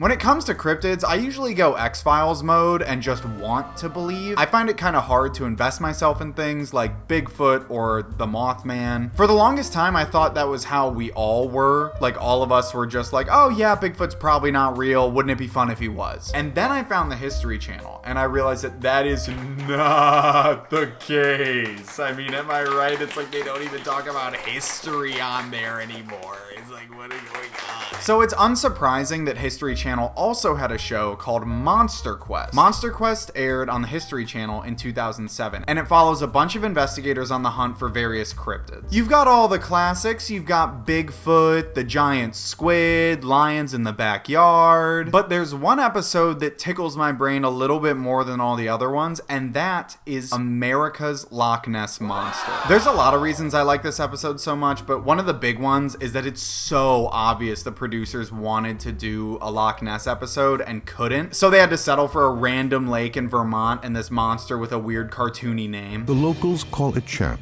When it comes to cryptids, I usually go X-Files mode and just want to believe. I find it kind of hard to invest myself in things like Bigfoot or the Mothman. For the longest time, I thought that was how we all were. Like, all of us were just like, oh yeah, Bigfoot's probably not real. Wouldn't it be fun if he was? And then I found the History Channel, and I realized that that is not the case. I mean, am I right? It's like they don't even talk about history on there anymore. It's like, what is going on? So it's unsurprising that History Channel also had a show called Monster Quest. Monster Quest aired on the History Channel in 2007, and it follows a bunch of investigators on the hunt for various cryptids. You've got all the classics. You've got Bigfoot, the giant squid, lions in the backyard, but there's one episode that tickles my brain a little bit more than all the other ones, and that is America's Loch Ness Monster. There's a lot of reasons I like this episode so much, but one of the big ones is that it's so obvious the producers wanted to do a Loch Ness episode and couldn't, so they had to settle for a random lake in Vermont and this monster with a weird cartoony name. The locals call it Champ.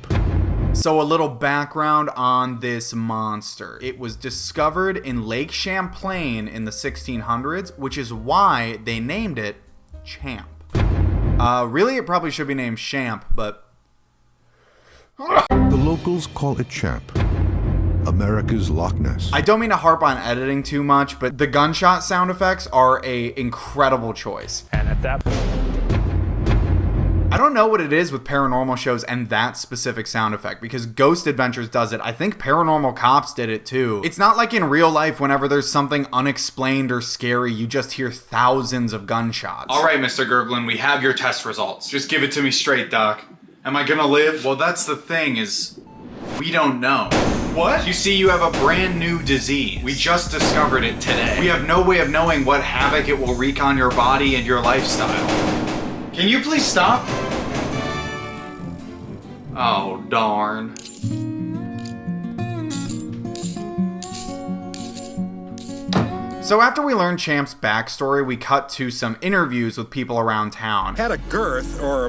So a little background on this monster. It was discovered in Lake Champlain in the 1600s, which is why they named it Champ. Really, it probably should be named Champ, but... The locals call it Champ. America's Loch Ness. I don't mean to harp on editing too much, but the gunshot sound effects are an incredible choice. And at that point, I don't know what it is with paranormal shows and that specific sound effect, because Ghost Adventures does it. I think Paranormal Cops did it too. It's not like in real life whenever there's something unexplained or scary, you just hear thousands of gunshots. All right, Mr. Gerglin, we have your test results. Just give it to me straight, Doc. Am I gonna live? Well, that's the thing is, we don't know. What? You see, you have a brand new disease. We just discovered it today. We have no way of knowing what havoc it will wreak on your body and your lifestyle. Can you please stop? Oh, darn. So after we learned Champ's backstory, we cut to some interviews with people around town. Had a girth or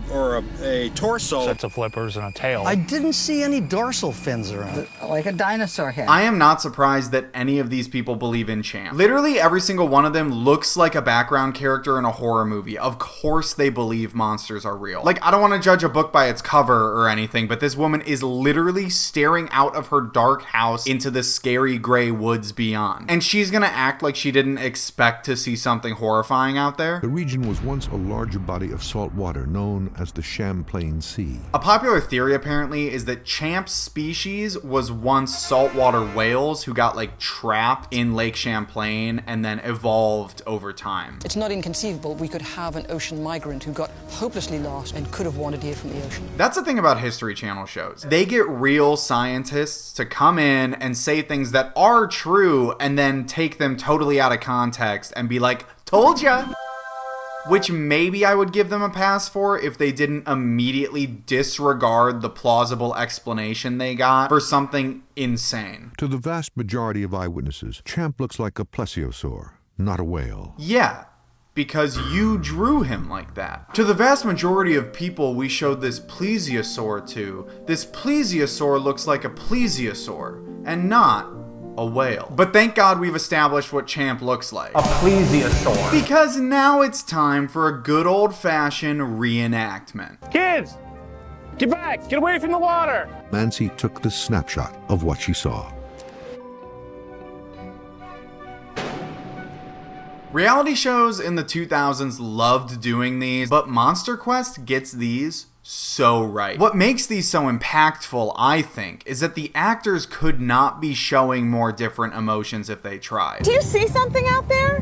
a torso. sets of flippers and a tail. I didn't see any dorsal fins around. Like a dinosaur head. I am not surprised that any of these people believe in Champ. Literally every single one of them looks like a background character in a horror movie. Of course they believe monsters are real. Like, I don't want to judge a book by its cover or anything, but this woman is literally staring out of her dark house into the scary gray woods beyond. And she's gonna act like she didn't expect to see something horrifying out there. The region was once a larger body of salt water known as the Champlain Sea. A popular theory apparently is that Champ's species was once saltwater whales who got like trapped in Lake Champlain and then evolved over time. It's not inconceivable we could have an ocean migrant who got hopelessly lost and could have wandered here from the ocean. That's the thing about History Channel shows. They get real scientists to come in and say things that are true and then take them totally out of context and be like, told ya! Which maybe I would give them a pass for if they didn't immediately disregard the plausible explanation they got for something insane. To the vast majority of eyewitnesses, Champ looks like a plesiosaur, not a whale. Yeah, because you drew him like that. To the vast majority of people we showed this plesiosaur to, this plesiosaur looks like a plesiosaur, and not a whale. But thank God we've established what Champ looks like. A plesiosaur. Because now it's time for a good old-fashioned reenactment. Kids! Get back! Get away from the water! Nancy took the snapshot of what she saw. Reality shows in the 2000s loved doing these, but Monster Quest gets these so right. What makes these so impactful, I think, is that the actors could not be showing more different emotions if they tried. Do you see something out there?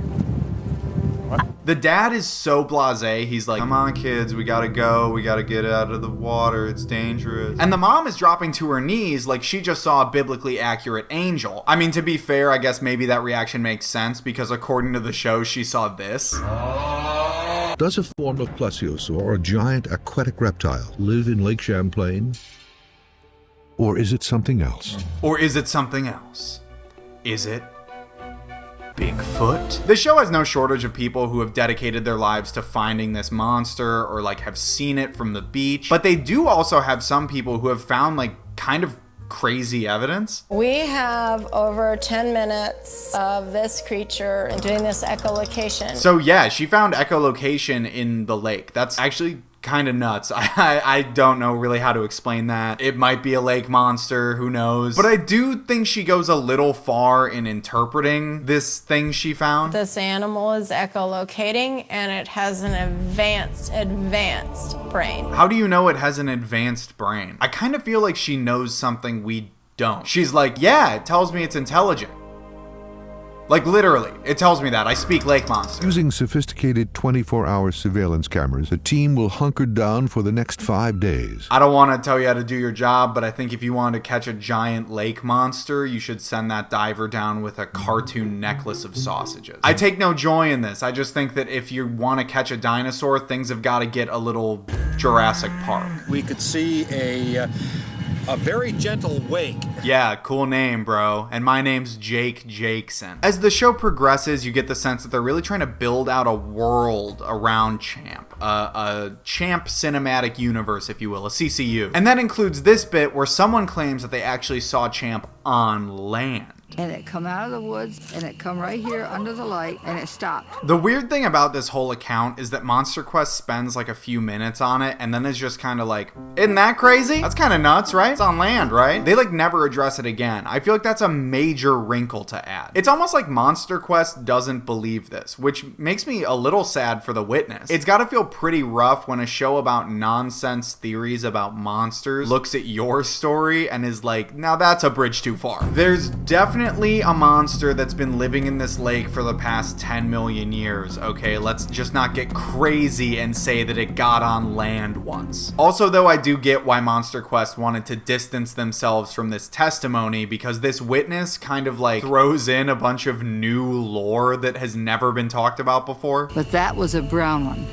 The dad is so blasé, he's like, come on kids, we gotta go, we gotta get out of the water, it's dangerous. And the mom is dropping to her knees like she just saw a biblically accurate angel. I mean, to be fair, I guess maybe that reaction makes sense because according to the show, she saw this. Does a form of plesiosaur, a giant aquatic reptile, live in Lake Champlain? Or is it something else? Or is it something else? Is it Bigfoot? The show has no shortage of people who have dedicated their lives to finding this monster or like have seen it from the beach, but they do also have some people who have found like kind of crazy evidence? We have over 10 minutes of this creature doing this echolocation. So yeah, she found echolocation in the lake. That's actually kind of nuts. I don't know really how to explain that. It might be a lake monster, who knows? But I do think she goes a little far in interpreting this thing she found. This animal is echolocating and it has an advanced brain. How do you know it has an advanced brain? I kind of feel like she knows something we don't. She's like, yeah, it tells me it's intelligent. Like literally, it tells me that. I speak lake monster. Using sophisticated 24-hour surveillance cameras, the team will hunker down for the next 5 days. I don't want to tell you how to do your job, but I think if you want to catch a giant lake monster, you should send that diver down with a cartoon necklace of sausages. I take no joy in this. I just think that if you want to catch a dinosaur, things have got to get a little Jurassic Park. We could see a very gentle wake. Yeah, cool name, bro. And my name's Jake Jakeson. As the show progresses, you get the sense that they're really trying to build out a world around Champ. A Champ cinematic universe, if you will, a CCU. And that includes this bit where someone claims that they actually saw Champ on land. And it come out of the woods, and it come right here under the light, and it stopped. The weird thing about this whole account is that Monster Quest spends like a few minutes on it, and then is just kind of like, isn't that crazy? That's kind of nuts, right? It's on land, right? They like never address it again. I feel like that's a major wrinkle to add. It's almost like Monster Quest doesn't believe this, which makes me a little sad for the witness. It's got to feel pretty rough when a show about nonsense theories about monsters looks at your story and is like, now that's a bridge too far. There's definitely a monster that's been living in this lake for the past 10 million years, okay? Let's just not get crazy and say that it got on land once. Also, though, I do get why Monster Quest wanted to distance themselves from this testimony, because this witness kind of like throws in a bunch of new lore that has never been talked about before. But that was a brown one.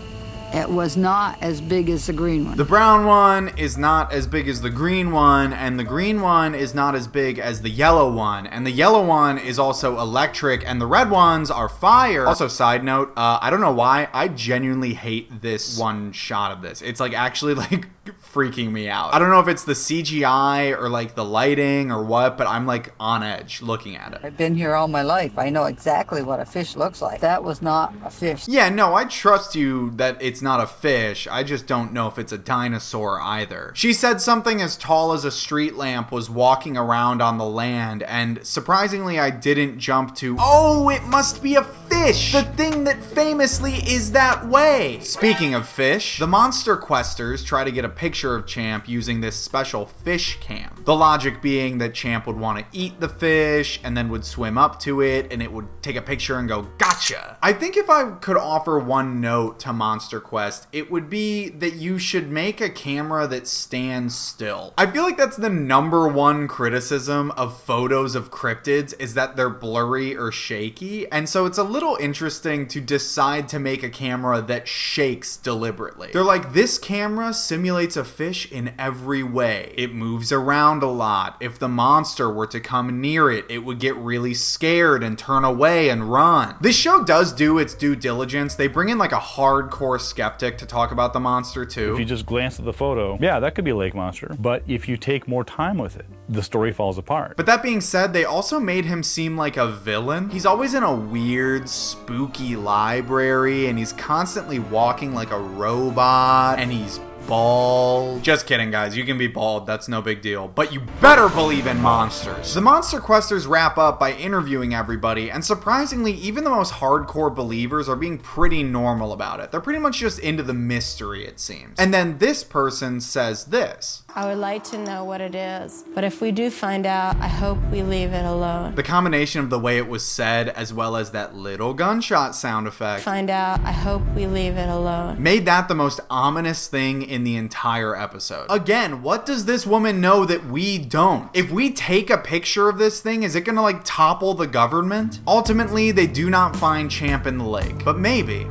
It was not as big as the green one. The brown one is not as big as the green one, and the green one is not as big as the yellow one, and the yellow one is also electric, and the red ones are fire. Also, side note, I don't know why, I genuinely hate this one shot of this. It's like actually like freaking me out. I don't know if it's the CGI or like the lighting or what, but I'm like on edge looking at it. I've been here all my life. I know exactly what a fish looks like. That was not a fish. Yeah, no, I trust you that it's not a fish. I just don't know if it's a dinosaur either. She said something as tall as a street lamp was walking around on the land, and surprisingly I didn't jump to, oh, it must be a fish! The thing that famously is that way! Speaking of fish, the Monster Questers try to get a picture of Champ using this special fish cam. The logic being that Champ would want to eat the fish and then would swim up to it and it would take a picture and go, gotcha! I think if I could offer one note to Monster Quest, it would be that you should make a camera that stands still. I feel like that's the #1 criticism of photos of cryptids, is that they're blurry or shaky, and so it's a little interesting to decide to make a camera that shakes deliberately. They're like, this camera simulates a fish in every way. It moves around a lot. If the monster were to come near it, it would get really scared and turn away and run. This show does do its due diligence. They bring in like a hardcore skeptic to talk about the monster too. If you just glance at the photo, yeah, that could be a lake monster. But if you take more time with it, the story falls apart. But that being said, they also made him seem like a villain. He's always in a weird, spooky library, and he's constantly walking like a robot, and he's bald. Just kidding, guys. You can be bald. That's no big deal. But you better believe in monsters. The Monster Questers wrap up by interviewing everybody, and surprisingly, even the most hardcore believers are being pretty normal about it. They're pretty much just into the mystery, it seems. And then this person says this. I would like to know what it is, but if we do find out, I hope we leave it alone. The combination of the way it was said, as well as that little gunshot sound effect, Find out, I hope we leave it alone, made that the most ominous thing in the entire episode. Again, what does this woman know that we don't? If we take a picture of this thing, is it gonna like topple the government? Ultimately, they do not find Champ in the lake, but maybe,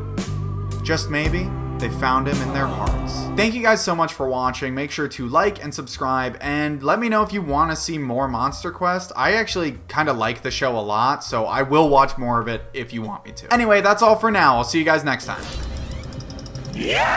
just maybe, they found him in their hearts. Thank you guys so much for watching. Make sure to like and subscribe, and let me know if you want to see more Monster Quest. I actually kind of like the show a lot, so I will watch more of it if you want me to. Anyway, that's all for now. I'll see you guys next time. Yeah!